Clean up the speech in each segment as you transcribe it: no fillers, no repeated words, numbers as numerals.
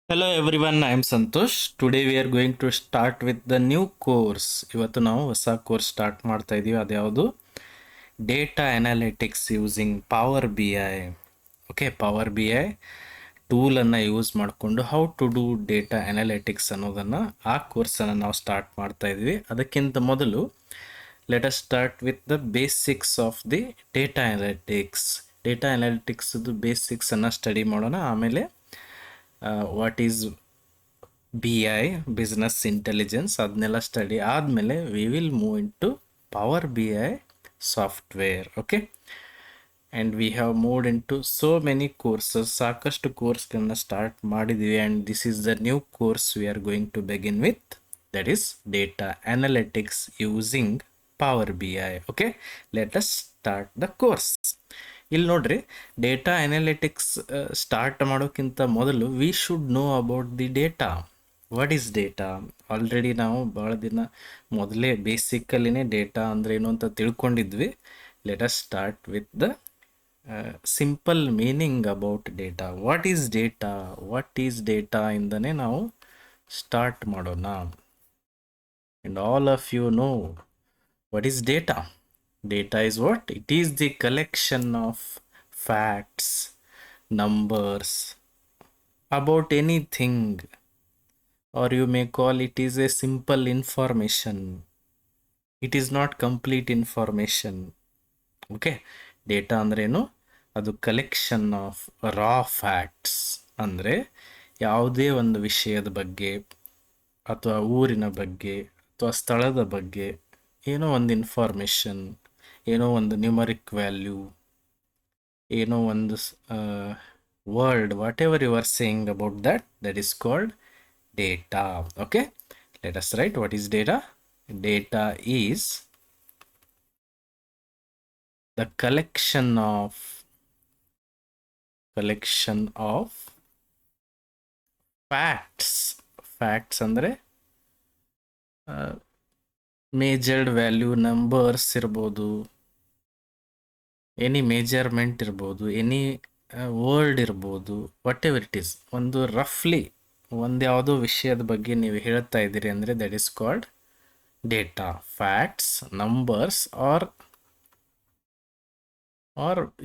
Hello everyone, I am Santosh. Today we are going to start with the new course. ಇವತ್ತು ನಾವು ಹೊಸ course start ಮಾಡ್ತಾ ಇದೀವಿ. ಅದ್ಯಾವುದು data analytics using Power B I. Okay, Power B I ಟೂಲನ್ನು use ಮಾಡಿಕೊಂಡು how to do data analytics ಅನ್ನೋದನ್ನು ಆ ಕೋರ್ಸನ್ನು ನಾವು ಸ್ಟಾರ್ಟ್ ಮಾಡ್ತಾ ಇದ್ವಿ. ಅದಕ್ಕಿಂತ ಮೊದಲು let us start with the basics of the data analytics. Data ಅನಾಲಿಟಿಕ್ಸ್ದು ಬೇಸಿಕ್ಸನ್ನು ಸ್ಟಡಿ ಮಾಡೋಣ. ಆಮೇಲೆ what is B I business intelligence ಅದನ್ನೆಲ್ಲ ಸ್ಟಡಿ ಆದಮೇಲೆ we will move into Power B I software. Okay, and we have moved in to so many courses. ಸಾಕಷ್ಟು ಕೋರ್ಸ್ಗಳನ್ನ start ಮಾಡಿದ್ದೀವಿ and this is the new course we are going to begin with, that is data analytics using Power B I. Okay, let us start the course. ಇಲ್ಲಿ ನೋಡ್ರಿ, data analytics start ಮಾಡೋಕ್ಕಿಂತ ಮೊದಲು we should know about the data. What is data? Already ನಾವು ಭಾಳ ದಿನ ಮೊದಲೇ ಬೇಸಿಕಲ್ಲಿನೇ data ಅಂದ್ರೆ ಏನು ಅಂತ ತಿಳ್ಕೊಂಡಿದ್ವಿ. Let us start with the simple meaning about data. What is data? What is data ಇಂದನೇ ನಾವು ಸ್ಟಾರ್ಟ್ ಮಾಡೋಣ. And all of you know what is data. Data is what? It is the collection of facts, numbers about anything, or you may call it is a simple information. It is not complete information. Okay, data ಅಂದ್ರೇನು? ಅದು collection of raw facts. ಅಂದರೆ ಯಾವುದೇ ಒಂದು ವಿಷಯದ ಬಗ್ಗೆ ಅಥವಾ ಊರಿನ ಬಗ್ಗೆ ಅಥವಾ ಸ್ಥಳದ ಬಗ್ಗೆ ಏನೋ ಒಂದು ಇನ್ಫಾರ್ಮೇಷನ್, ಏನೋ ಒಂದು ನ್ಯೂಮರಿಕ್ ವ್ಯಾಲ್ಯೂ, ಏನೋ ಒಂದು word, whatever you are saying about that is called data. Okay, let us write what is data. Data is the collection of facts. Facts ಅಂದರೆ ಮೇಜರ್ಡ್ ವ್ಯಾಲ್ಯೂ, ನಂಬರ್ಸ್ ಇರ್ಬೋದು, any measurement ಇರ್ಬೋದು, any word ಇರ್ಬೋದು, whatever it is. ಒಂದು ರಫ್ಲಿ ಒಂದು ಯಾವುದೋ ವಿಷಯದ ಬಗ್ಗೆ ನೀವು ಹೇಳ್ತಾ ಇದ್ದೀರಿ ಅಂದರೆ that is called data. Facts, numbers, or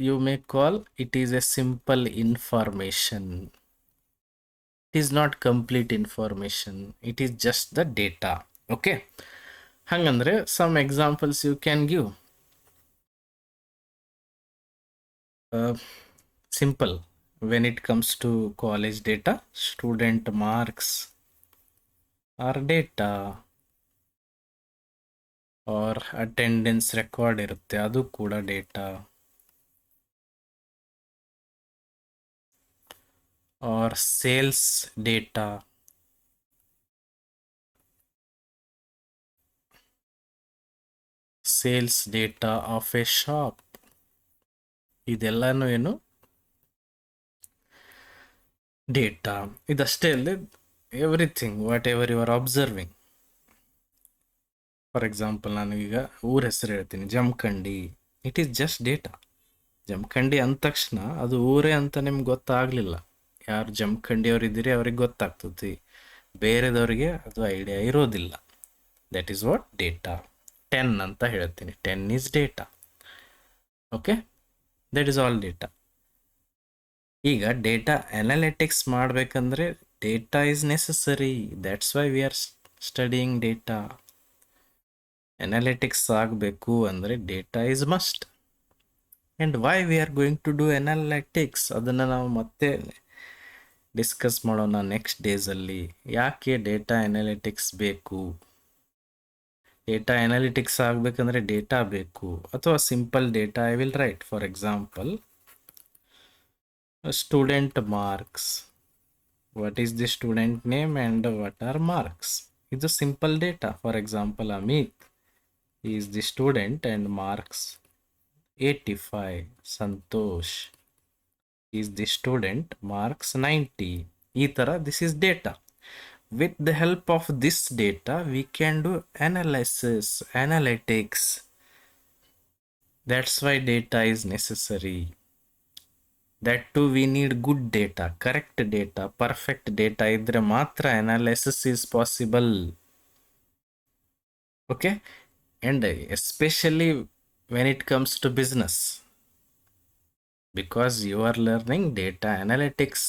you may call it is a simple information. It is not complete information, it is just the data. Okay, ಹಂಗಂದ್ರೆ some examples you can give. Simple, when it comes to college data, student marks are data, or attendance record ಇರುತ್ತೆ, ಅದು ಕೂಡ data. or sales data, sales data of a shop. ಇದೆಲ್ಲನೂ ಏನು? Data. ಇದಷ್ಟೇ ಅಲ್ಲದೆ everything whatever you are observing. For example, ನಾನು ಈಗ ಊರ ಹೆಸರು ಹೇಳ್ತೀನಿ, Jamkhandi. It is just data. Jamkhandi ಅಂದ ತಕ್ಷಣ ಅದು ಊರೇ ಅಂತ ನಿಮ್ಗೆ ಗೊತ್ತಾಗಲಿಲ್ಲ. ಯಾರು ಜಮಖಂಡಿಯವ್ರು ಇದ್ದೀರಿ ಅವ್ರಿಗೆ ಗೊತ್ತಾಗ್ತದೆ, ಬೇರೆದವ್ರಿಗೆ ಅದು ಐಡಿಯಾ ಇರೋದಿಲ್ಲ. That is what data. 10 ಅಂತ ಹೇಳ್ತೀನಿ, 10 is data. Okay, that is all data. ಈಗ ಡೇಟಾ ಅನಾಲಿಟಿಕ್ಸ್ ಮಾಡಬೇಕಂದ್ರೆ data is necessary. That's why we are studying data. Analytics ಆಗಬೇಕು ಅಂದರೆ data is must. And why we are going to do analytics, ಅದನ್ನು ನಾವು ಮತ್ತೆ discuss ಮಾಡೋಣ next ಡೇಸಲ್ಲಿ. ಯಾಕೆ ಡೇಟಾ ಅನಾಲಿಟಿಕ್ಸ್ ಬೇಕು? ಡೇಟಾ ಅನಾಲಿಟಿಕ್ಸ್ ಆಗಬೇಕಂದ್ರೆ ಡೇಟಾ ಬೇಕು, ಅಥವಾ simple data I will write. For example, student marks. What is the student name and what are marks? ಇದು simple data. For example, Amit is the student and marks 85. Santosh is the student, marks 90. ಈ ಥರ this is data. With the help of this data, we can do analysis, analytics. That's why data is necessary. That to we need good data, correct data, perfect data ಇದ್ರೆ ಮಾತ್ರ analysis is possible. Okay, and especially when it comes to business, because you are learning data analytics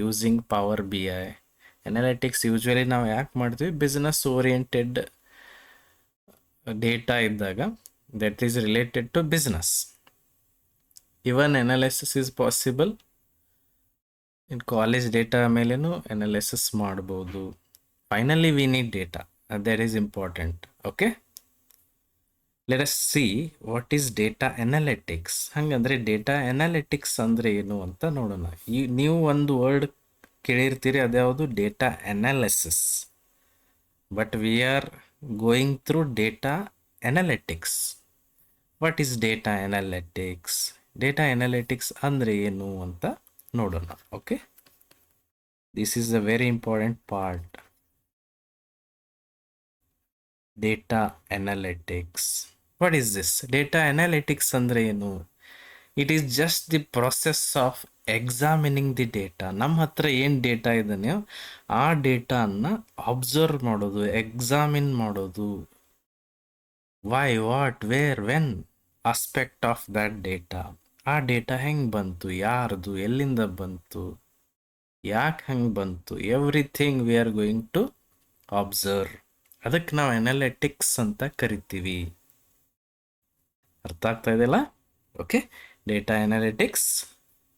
using Power BI. Analytics usually ನಾವು ಯಾಕೆ ಮಾಡ್ತೀವಿ, business oriented data ಇದ್ದಾಗ that is related to business. Even analysis is possible in college data ಮೇಲೇನು analysis ಮಾಡ್ಬೋದು. Finally we need data, that is important. Okay, let us see what is data analytics. ಹಂಗಂದ್ರೆ data analytics ಅಂದರೆ ಏನು ಅಂತ ನೋಡೋಣ. ನೀವು ಒಂದು ವರ್ಡ್ ಕೇಳಿರ್ತೀರಿ, ಅದ್ಯಾವುದು, data analysis. But we are going through data analytics. What is data analytics? Data analytics ಅಂದರೆ ಏನು ಅಂತ ನೋಡೋಣ. Okay, this is a very important part. Data analytics, what is this? Data analytics ಅಂದರೆ ಏನು? It is just the process of examining the data. ನಮ್ಮ ಹತ್ರ ಏನು data ಇದೆಯೋ ಆ ಡೇಟಾನ ಅಬ್ಸರ್ವ್ ಮಾಡೋದು, ಎಕ್ಸಾಮಿನ್ ಮಾಡೋದು. Why, what, where, when aspect of that data. ಆ ಡೇಟಾ ಹೆಂಗೆ ಬಂತು, ಯಾರ್ದು, ಎಲ್ಲಿಂದ ಬಂತು, ಯಾಕೆ ಹಂಗೆ ಬಂತು, everything we are going to observe. ಅದಕ್ಕೆ ನಾವು ಅನಾಲಿಟಿಕ್ಸ್ ಅಂತ ಕರಿತೀವಿ. ಅರ್ಥ ಆಗ್ತಾ ಇದೆಯಲ್ಲ? Okay, data analytics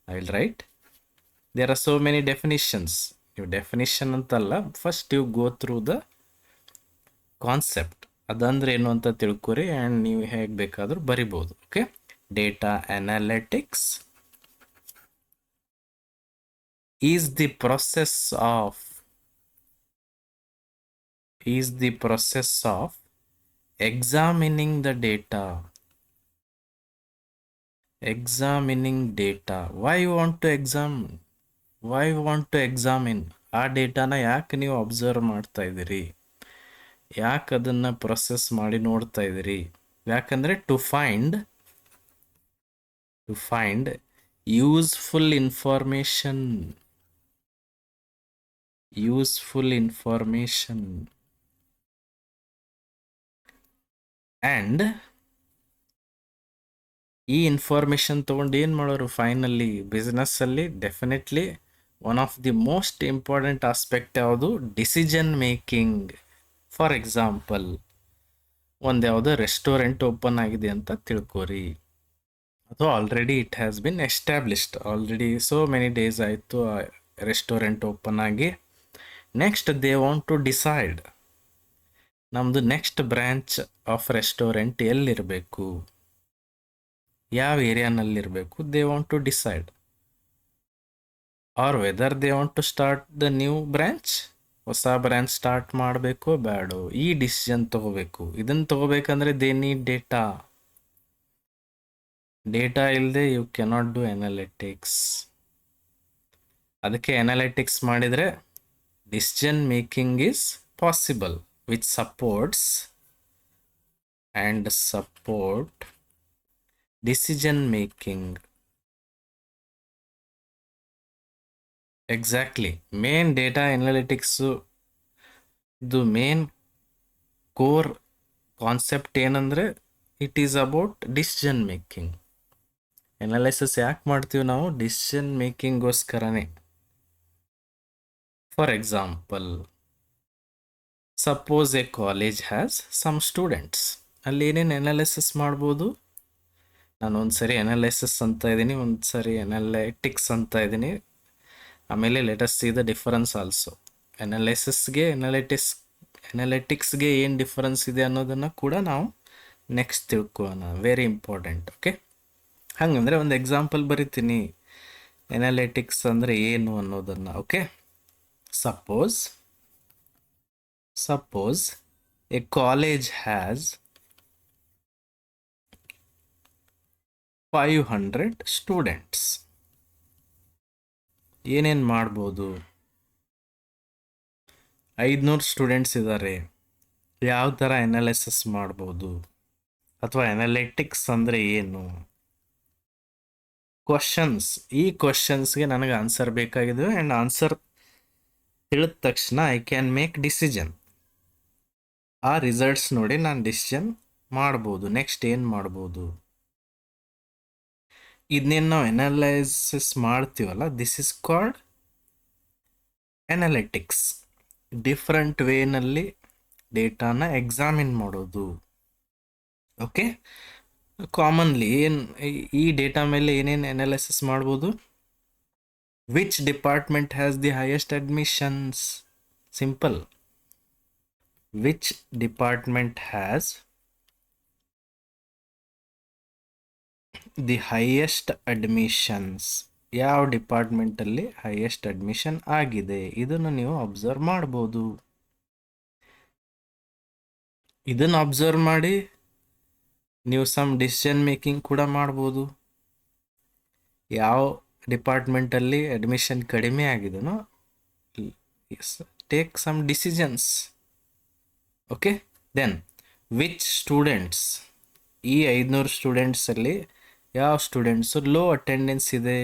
I will write. There are so many definitions. ನೀವು ಡೆಫಿನಿಷನ್ ಅಂತಲ್ಲ, first you go through the concept. ಅದಂದ್ರೆ ಏನು ಅಂತ ತಿಳ್ಕೊರಿ ಆ್ಯಂಡ್ ನೀವು ಹೇಗೆ ಬೇಕಾದರೂ ಬರಿಬೋದು. Okay, data analytics is the process of examining the data. Why you want to examine? ಆ ಡೇಟಾನ ಯಾಕೆ ನೀವು ಅಬ್ಸರ್ವ್ ಮಾಡ್ತಾ ಇದ್ದೀರಿ, ಯಾಕೆ ಅದನ್ನು ಪ್ರೊಸೆಸ್ ಮಾಡಿ ನೋಡ್ತಾ ಇದ್ದೀರಿ? ಯಾಕಂದರೆ to find useful information and ಈ ಇನ್ಫಾರ್ಮೇಷನ್ ತೊಗೊಂಡು ಏನು ಮಾಡೋರು ಫೈನಲಿ ಬಿಸ್ನೆಸ್ಸಲ್ಲಿ? Definitely one of the most important aspect ಯಾವುದು? Decision making. ಫಾರ್ ಎಕ್ಸಾಂಪಲ್, ಒಂದು ಯಾವುದೋ ರೆಸ್ಟೋರೆಂಟ್ ಓಪನ್ ಆಗಿದೆ ಅಂತ ತಿಳ್ಕೊರಿ, ಅಥವಾ already it has been established, already so many days ಆಯಿತು ಆ ರೆಸ್ಟೋರೆಂಟ್ ಓಪನ್ ಆಗಿ. Next they want to decide ನಮ್ಮದು ನೆಕ್ಸ್ಟ್ ಬ್ರ್ಯಾಂಚ್ ಆಫ್ ರೆಸ್ಟೋರೆಂಟ್ ಎಲ್ಲಿರಬೇಕು, ಯಾವ ಏರಿಯಾನಲ್ಲಿರಬೇಕು. They want to decide, or whether they want to start the new branch, ಹೊಸ branch start ಮಾಡಬೇಕೋ ಬೇಡೋ, ಈ ಡಿಸಿಷನ್ ತಗೋಬೇಕು. ಇದನ್ನು ತಗೋಬೇಕಂದ್ರೆ ದೇ ನೀಡ್ ಡೇಟಾ. ಡೇಟಾ ಇಲ್ಲದೆ ಯು ಕೆನಾಟ್ ಡೂ ಅನಾಲಿಟಿಕ್ಸ್. ಅದಕ್ಕೆ ಅನಾಲಿಟಿಕ್ಸ್ ಮಾಡಿದರೆ decision making is possible, which supports decision making. Exactly. Main data analytics the main core concept ಏನಂದ್ರೆ it is about decision making. Analysis ಯಾಕೆ ಮಾಡ್ತೀವಿ ನಾವು? Decision ಮೇಕಿಂಗ್ಗೋಸ್ಕರನೇ. For example, suppose a college has some students. ಅಲ್ಲಿ ಏನೇನು analysis ಮಾಡ್ಬೋದು? ನಾನು ಒಂದು ಸರಿ ಅನಾಲಿಸಿಸ್ ಅಂತ ಇದ್ದೀನಿ, ಒಂದು ಸರಿ ಅನಾಲಿಟಿಕ್ಸ್ ಅಂತ ಇದ್ದೀನಿ. ಆಮೇಲೆ let us see the difference also. ಅನಾಲಿಟಿಕ್ಸ್ಗೆ ಏನು ಡಿಫರೆನ್ಸ್ ಇದೆ ಅನ್ನೋದನ್ನು ಕೂಡ ನಾವು ನೆಕ್ಸ್ಟ್ ತಿಳ್ಕೊಳ್ಳೋಣ. Very important. ಓಕೆ, ಹಾಗಂದರೆ ಒಂದು ಎಕ್ಸಾಂಪಲ್ ಬರಿತೀನಿ ಅನಾಲಿಟಿಕ್ಸ್ ಅಂದರೆ ಏನು ಅನ್ನೋದನ್ನು. Okay, Suppose a college has 500 students. ಏನೇನು ಮಾಡ್ಬೋದು? 500 ಸ್ಟೂಡೆಂಟ್ಸ್ ಇದ್ದಾರೆ. ಯಾವ ಥರ ಅನಾಲಿಸಿಸ್ ಮಾಡ್ಬೋದು? ಅಥವಾ ಅನಾಲಿಟಿಕ್ಸ್ ಅಂದರೆ ಏನು? ಕ್ವಶನ್ಸ್. ಈ ಕ್ವಶನ್ಸ್ಗೆ ನನಗೆ ಆನ್ಸರ್ ಬೇಕಾಗಿದೆ ಆ್ಯಂಡ್ ಆನ್ಸರ್ ತಿಳಿದ ತಕ್ಷಣ ಐ ಕ್ಯಾನ್ ಮೇಕ್ ಡಿಸಿಷನ್. ಆ ರಿಸಲ್ಟ್ಸ್ ನೋಡಿ ನಾನು ಡಿಸಿಷನ್ ಮಾಡ್ಬೋದು, ನೆಕ್ಸ್ಟ್ ಏನು ಮಾಡ್ಬೋದು. ಇದನ್ನೇನು ನಾವು ಅನಲೈಸಿಸ್ ಮಾಡ್ತೀವಲ್ಲ, this is called analytics. Different ವೇನಲ್ಲಿ ಡೇಟಾನ ಎಕ್ಸಾಮಿನ್ ಮಾಡೋದು. ಓಕೆ, ಕಾಮನ್ಲಿ ಈ ಡೇಟಾ ಮೇಲೆ ಏನೇನು ಅನಾಲಿಸಿಸ್ ಮಾಡ್ಬೋದು? Which department has the highest admissions? Simple. Which department has the highest admissions? ಯಾವ ಡಿಪಾರ್ಟ್ಮೆಂಟಲ್ಲಿ ಹೈಯೆಸ್ಟ್ ಅಡ್ಮಿಷನ್ ಆಗಿದೆ, ಇದನ್ನು ನೀವು ಅಬ್ಸರ್ವ್ ಮಾಡ್ಬೋದು. ಇದನ್ನು ಅಬ್ಸರ್ವ್ ಮಾಡಿ ನೀವು ಸಮ್ ಡಿಸಿಷನ್ ಮೇಕಿಂಗ್ ಕೂಡ ಮಾಡ್ಬೋದು. ಯಾವ ಡಿಪಾರ್ಟ್ಮೆಂಟಲ್ಲಿ ಅಡ್ಮಿಷನ್ ಕಡಿಮೆ ಆಗಿದೆನೋ take some decisions. Okay, then which students? ಈ 500 ಸ್ಟೂಡೆಂಟ್ಸಲ್ಲಿ ಯಾವ ಸ್ಟೂಡೆಂಟ್ಸು ಲೋ ಅಟೆಂಡೆನ್ಸ್ ಇದೆ?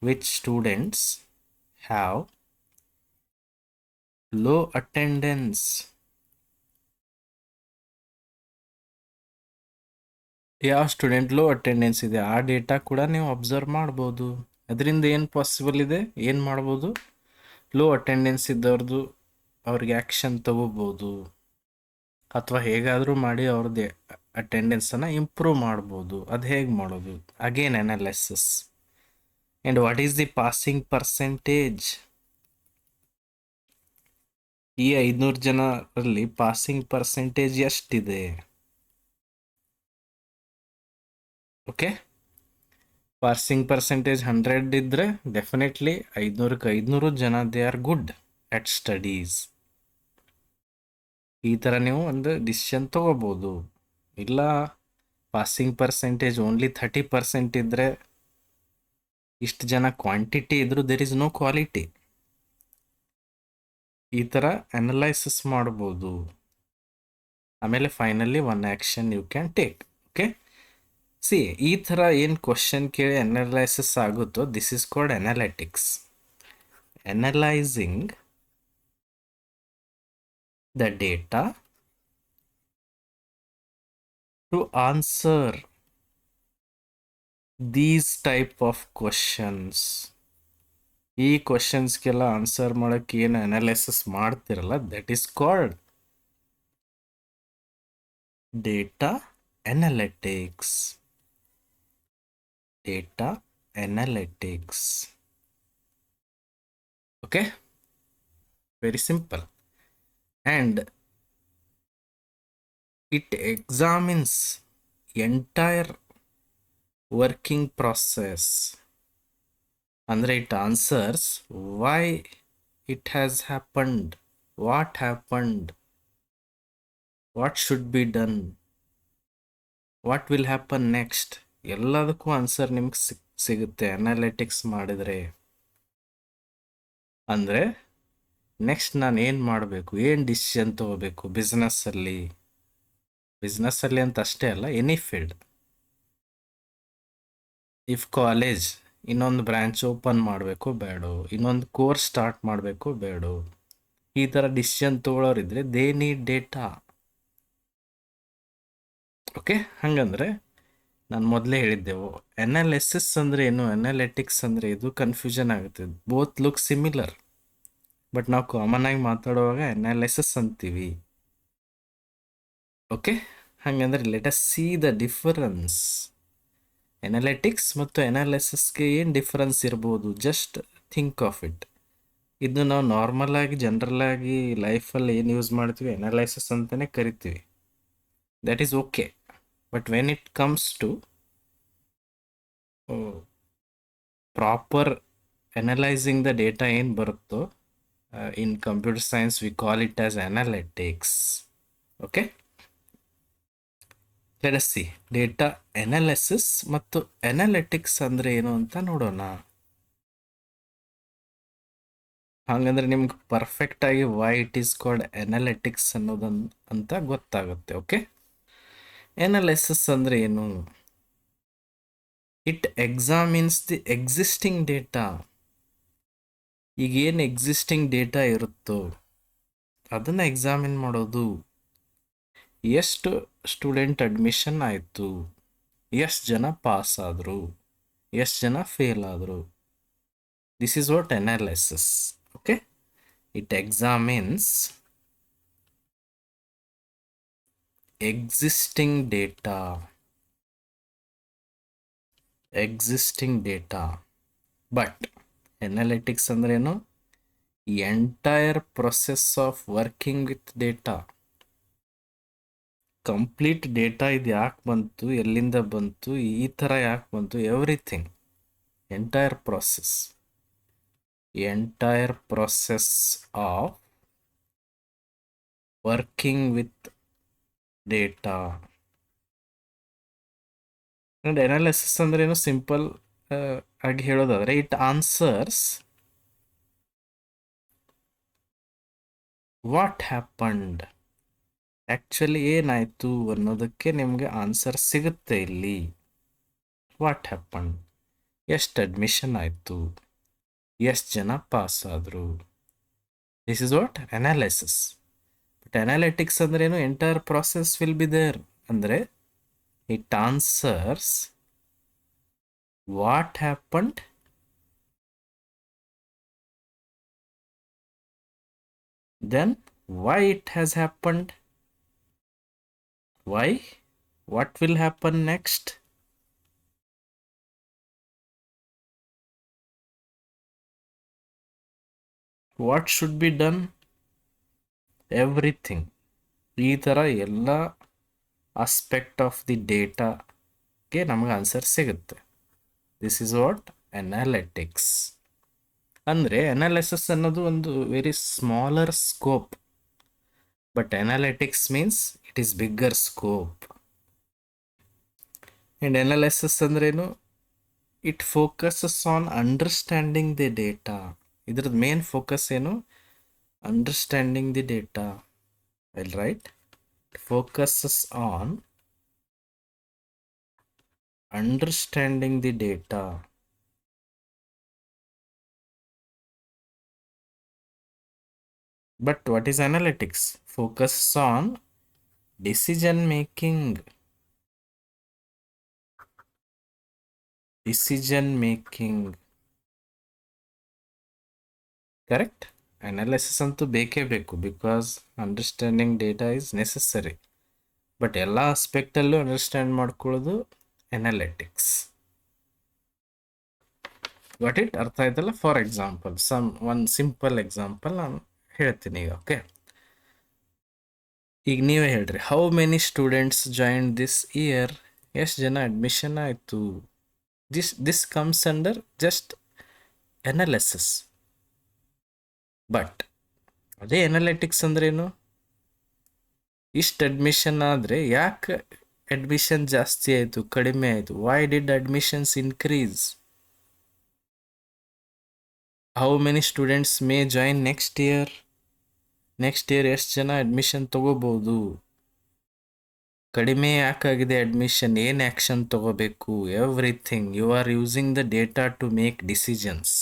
Which students have low attendance? ಯಾವ ಸ್ಟೂಡೆಂಟ್ ಲೋ ಅಟೆಂಡೆನ್ಸ್ ಇದೆ ಆ ಡೇಟಾ ಕೂಡ ನೀವು ಅಬ್ಸರ್ವ್ ಮಾಡ್ಬೋದು. ಅದರಿಂದ ಏನು ಪಾಸಿಬಲ್ ಇದೆ, ಏನು ಮಾಡ್ಬೋದು? ಲೋ ಅಟೆಂಡೆನ್ಸ್ ಇದ್ದವ್ರದ್ದು ಅವ್ರಿಗೆ ಆ್ಯಕ್ಷನ್ ತಗೋಬೋದು, ಅಥವಾ ಹೇಗಾದರೂ ಮಾಡಿ ಅವ್ರದ್ದು ಅಟೆಂಡೆನ್ಸನ್ನು ಇಂಪ್ರೂವ್ ಮಾಡ್ಬೋದು. ಅದು ಹೇಗೆ ಮಾಡೋದು? Again analysis. And what is the passing percentage? ಈ 500 ಜನರಲ್ಲಿ ಪಾಸಿಂಗ್ ಪರ್ಸೆಂಟೇಜ್ ಎಷ್ಟಿದೆ? ಓಕೆ, ಪಾಸಿಂಗ್ ಪರ್ಸೆಂಟೇಜ್ 100 ಇದ್ದರೆ ಡೆಫಿನೆಟ್ಲಿ 500ಕ್ಕೆ 500 ಜನ they are good at studies. ಈ ಥರ ನೀವು ಒಂದು ಡಿಸಿಷನ್ ತೊಗೋಬೋದು. ಇಲ್ಲ ಪಾಸಿಂಗ್ ಪರ್ಸೆಂಟೇಜ್ ಓನ್ಲಿ 30% ಇದ್ದರೆ, ಇಷ್ಟು ಜನ ಕ್ವಾಂಟಿಟಿ ಇದ್ದರೂ ದೇರ್ ಇಸ್ ನೋ ಕ್ವಾಲಿಟಿ. ಈ ಥರ ಅನಲೈಸಿಸ್ ಮಾಡ್ಬೋದು. ಆಮೇಲೆ finally one action you can take. Okay, see ಈ ಥರ ಏನು ಕ್ವಶನ್ ಕೇಳಿ ಅನಲೈಸಿಸ್ ಆಗುತ್ತೋ this is called analytics. Analysing the data to answer these type of questions. ಈ ಕ್ವಶನ್ಸ್ಗೆಲ್ಲ ಆನ್ಸರ್ ಮಾಡೋಕ್ಕೆ ಏನು ಅನಾಲಿಸಿಸ್ ಮಾಡ್ತಿರಲ್ಲ, that is called data analytics. Data analytics. Okay, very simple, and it examines entire working process. Andre it answers why it has happened, what happened, what should be done, what will happen next. ಎಲ್ಲದಕ್ಕೂ answer ನಿಮ್ಗೆ ಸಿಗುತ್ತೆ analytics ಮಾಡಿದರೆ. ಅಂದರೆ next ನಾನು ಏನು ಮಾಡಬೇಕು, ಏನು decision ತೊಗೋಬೇಕು ಬಿಸ್ನೆಸ್ಸಲ್ಲಿ ಅಂತ ಅಷ್ಟೇ ಅಲ್ಲ, ಎನಿ ಫೀಲ್ಡ್. ಇಫ್ ಕಾಲೇಜ್ ಇನ್ನೊಂದು ಬ್ರ್ಯಾಂಚ್ ಓಪನ್ ಮಾಡಬೇಕು ಬೇಡೋ, ಇನ್ನೊಂದು ಕೋರ್ಸ್ ಸ್ಟಾರ್ಟ್ ಮಾಡಬೇಕು ಬೇಡೋ, ಈ ಥರ ಡಿಸಿಷನ್ ತೊಗೊಳೋರಿದ್ರೆ ದೇ ನೀಡ್ ಡೇಟಾ. ಓಕೆ, ಹಂಗಂದ್ರೆ ನಾನು ಮೊದಲೇ ಹೇಳಿದ್ದೆವು ಅನಾಲಿಸಿಸ್ ಅಂದರೆ ಏನು, ಅನಾಲಿಟಿಕ್ಸ್ ಅಂದರೆ ಇದು ಕನ್ಫ್ಯೂಷನ್ ಆಗುತ್ತೆ. ಬೋತ್ ಲುಕ್ ಸಿಮಿಲರ್, ಬಟ್ ನಾವು ಕಾಮನ್ ಆಗಿ ಮಾತಾಡುವಾಗ ಅನಾಲಿಸಿಸ್ ಅಂತೀವಿ. ಓಕೆ, ಹಾಗಂದ್ರೆ let us see the difference. Analytics ಮತ್ತು ಅನಾಲಿಸಿಸ್ಗೆ ಏನು ಡಿಫರೆನ್ಸ್ ಇರ್ಬೋದು, ಜಸ್ಟ್ ಥಿಂಕ್ ಆಫ್ ಇಟ್. ಇದು ನಾವು ನಾರ್ಮಲ್ ಆಗಿ ಜನರಲ್ ಆಗಿ ಲೈಫಲ್ಲಿ ಏನು ಯೂಸ್ ಮಾಡ್ತೀವಿ ಅನಾಲಿಸಿಸ್ ಅಂತಲೇ ಕರಿತೀವಿ, that is okay. But when it comes to proper analysing the data ಏನು ಬರುತ್ತೋ in computer science we call it as analytics. Okay, let us see data analysis ಮತ್ತು ಅನಾಲಿಟಿಕ್ಸ್ ಅಂದರೆ ಏನು ಅಂತ ನೋಡೋಣ. ಹಾಗಂದ್ರೆ ನಿಮ್ಗೆ ಪರ್ಫೆಕ್ಟಾಗಿ why it is called analytics ಅಂತ ಗೊತ್ತಾಗುತ್ತೆ. ಓಕೆ, ಅನಾಲಿಸಿಸ್ ಅಂದರೆ ಏನು? It examines the existing data. ಈಗೇನು ಎಕ್ಸಿಸ್ಟಿಂಗ್ ಡೇಟಾ ಇರುತ್ತೋ ಅದನ್ನು ಎಕ್ಸಾಮಿನ್ ಮಾಡೋದು. ಎಷ್ಟು ಸ್ಟೂಡೆಂಟ್ ಅಡ್ಮಿಷನ್ ಆಯಿತು, ಎಷ್ಟು ಜನ ಪಾಸ್ ಆದರು, ಎಷ್ಟು ಜನ ಫೇಲ್ ಆದರು. This is what analysis. Okay, it examines existing data. But analytics ಅಂದ್ರೇನು? Entire process of working with data. Complete data ಇದು ಯಾಕೆ ಬಂತು, ಎಲ್ಲಿಂದ ಬಂತು, ಈ ಥರ ಯಾಕೆ ಬಂತು, everything. Entire process of working with data. And analysis ಅಂದ್ರೇನು? ಸಿಂಪಲ್ ಆಗಿ ಹೇಳೋದಾದ್ರೆ it answers what happened. Actually ಏನಾಯಿತು ಅನ್ನೋದಕ್ಕೆ ನಿಮಗೆ ಆನ್ಸರ್ ಸಿಗುತ್ತೆ ಇಲ್ಲಿ. ವಾಟ್ ಹ್ಯಾಪಂಡ್, ಎಷ್ಟು ಅಡ್ಮಿಷನ್ ಆಯಿತು, ಎಷ್ಟು ಜನ ಪಾಸ್ ಆದರು. This is what analysis. But analytics ಅಂದ್ರೇನು? Entire process will be there. ಅಂದರೆ it answers what happened, then why it has happened, why, what will happen next, what should be done, everything. ಈ ಥರ ಎಲ್ಲ aspect of the ಡೇಟಾಗೆ ನಮಗೆ answer ಸಿಗುತ್ತೆ. This is what analytics. ಅಂದರೆ analysis ಅನ್ನೋದು ಒಂದು very smaller scope, but analytics means it is bigger scope. And analysis ಅಂದ್ರೇನು? It focuses on understanding the data. ಇದ್ರದ್ದು ಮೇನ್ ಫೋಕಸ್ ಏನು? Understanding the data. Well right, it focuses on understanding the data. But what is analytics? Focus on decision making. Correct? Analysis ಅಂತೂ ಬೇಕೇ ಬೇಕು, because understanding data is necessary. But ಎಲ್ಲ ಆಸ್ಪೆಕ್ಟಲ್ಲೂ understand ಮಾಡ್ಕೊಳ್ಳೋದು analytics. Got it? ಅರ್ಥ ಆಯ್ತಲ್ಲ? For example, one simple example ನಾನು ಹೇಳ್ತೀನಿ ಈಗ. ಓಕೆ, ಈಗ ನೀವೇ ಹೇಳ್ರಿ, how many students join this year? ಎಷ್ಟು ಜನ ಅಡ್ಮಿಷನ್ ಆಯಿತು? This comes under just analysis. But ಅದೇ ಅನಾಲಿಟಿಕ್ಸ್ ಅಂದ್ರೇನು? ಇಷ್ಟು ಅಡ್ಮಿಷನ್ ಆದರೆ ಯಾಕೆ ಅಡ್ಮಿಷನ್ ಜಾಸ್ತಿ ಆಯಿತು, ಕಡಿಮೆ ಆಯಿತು? Why did admissions increase? How many students may join next year ಎಷ್ಟು ಜನ ಅಡ್ಮಿಷನ್ ತಗೋಬೋದು? ಕಡಿಮೆ ಯಾಕಾಗಿದೆ ಅಡ್ಮಿಷನ್, ಏನು ಆ್ಯಕ್ಷನ್ ತಗೋಬೇಕು? Everything. You are using the data to make decisions.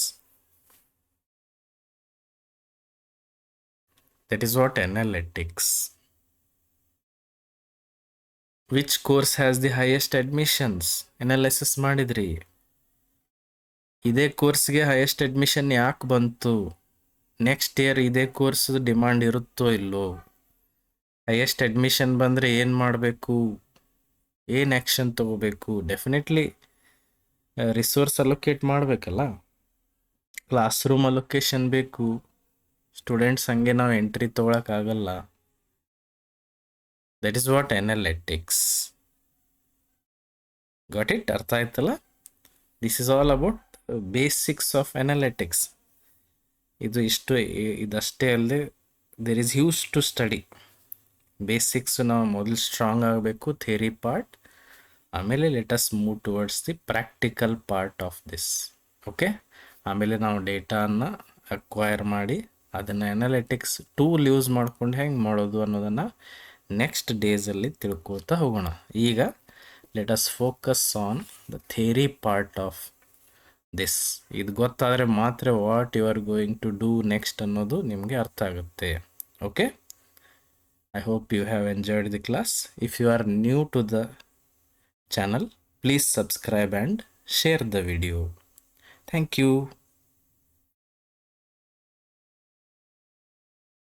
That is what analytics. Which course has the highest admissions? Analysis ಮಾಡಿದ್ರಿ. ಇದೇ ಕೋರ್ಸ್ಗೆ ಹೈಯೆಸ್ಟ್ ಅಡ್ಮಿಷನ್ ಯಾಕೆ ಬಂತು? ನೆಕ್ಸ್ಟ್ ಇಯರ್ ಇದೇ ಕೋರ್ಸ್ ಡಿಮಾಂಡ್ ಇರುತ್ತೋ ಇಲ್ಲೋ? ಹೈಯೆಸ್ಟ್ ಅಡ್ಮಿಷನ್ ಬಂದರೆ ಏನು ಮಾಡಬೇಕು, ಏನು ಆ್ಯಕ್ಷನ್ ತಗೋಬೇಕು? ಡೆಫಿನೆಟ್ಲಿ ರಿಸೋರ್ಸ್ ಅಲೋಕೇಟ್ ಮಾಡಬೇಕಲ್ಲ. ಕ್ಲಾಸ್ ರೂಮ್ ಅಲೊಕೇಶನ್ ಬೇಕು. ಸ್ಟೂಡೆಂಟ್ಸ್ ಹಂಗೆ ನಾವು ಎಂಟ್ರಿ ತೊಗೊಳಕ್ಕಾಗಲ್ಲ. That is what analytics. Got it? ಅರ್ಥ ಆಯ್ತಲ್ಲ? This is all about basics of analytics. ಇದಷ್ಟೇ ಅಲ್ಲದೆ there is huge to study. Basics ನಾವು ಮೊದಲು ಸ್ಟ್ರಾಂಗ್ ಆಗಬೇಕು, ಥಿಯರಿ ಪಾರ್ಟ್. ಆಮೇಲೆ let us move towards the practical part of this. Okay, ಆಮೇಲೆ ನಾವು ಡೇಟಾನ ಅಕ್ವೈರ್ ಮಾಡಿ ಅದನ್ನು ಅನಾಲಿಟಿಕ್ಸ್ ಟೂಲ್ ಯೂಸ್ ಮಾಡ್ಕೊಂಡು ಹೆಂಗೆ ಮಾಡೋದು ಅನ್ನೋದನ್ನು ನೆಕ್ಸ್ಟ್ ಡೇಸಲ್ಲಿ ತಿಳ್ಕೊಳ್ತಾ ಹೋಗೋಣ. ಈಗ let us focus on the theory part of this. ಇದು ಗೊತ್ತಾದರೆ ಮಾತ್ರ what you are going to do next ಅನ್ನೋದು ನಿಮಗೆ ಅರ್ಥ ಆಗುತ್ತೆ. Okay, I hope you have enjoyed the class. If you are new to the channel, please subscribe and share the video. Thank you.